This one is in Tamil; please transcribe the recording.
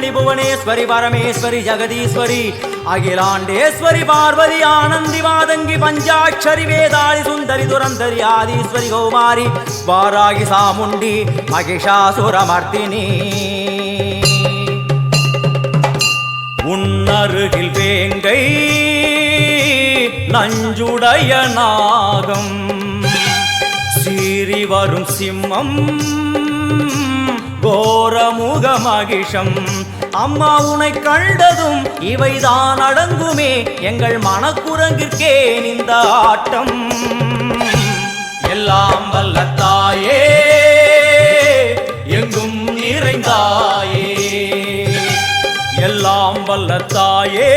முன்னணி புவனேஸ்வரி பரமேஸ்வரி ஜெகதீஸ்வரி அகிலாண்டேஸ்வரி பார்வதி ஆனந்தி மாதங்கி பஞ்சாட்சரி வேதாளி சுந்தரி துரந்தரி ஆதீஸ்வரி கௌமாரி வாராகி சாமுண்டி மகிஷாசுரமர்த்தினி உன்னருகில் வேங்கை நஞ்சுடைய நாகம் சீறி வரும் சிம்மம் கோரமுக மகிஷம் அம்மா உனை கண்டதும் இவைதான் அடங்குமே எங்கள் மனக்குரங்கிற்கே இந்த ஆட்டம் எல்லாம் வல்ல தாயே எங்கும் நிறைந்தாயே எல்லாம் வல்ல தாயே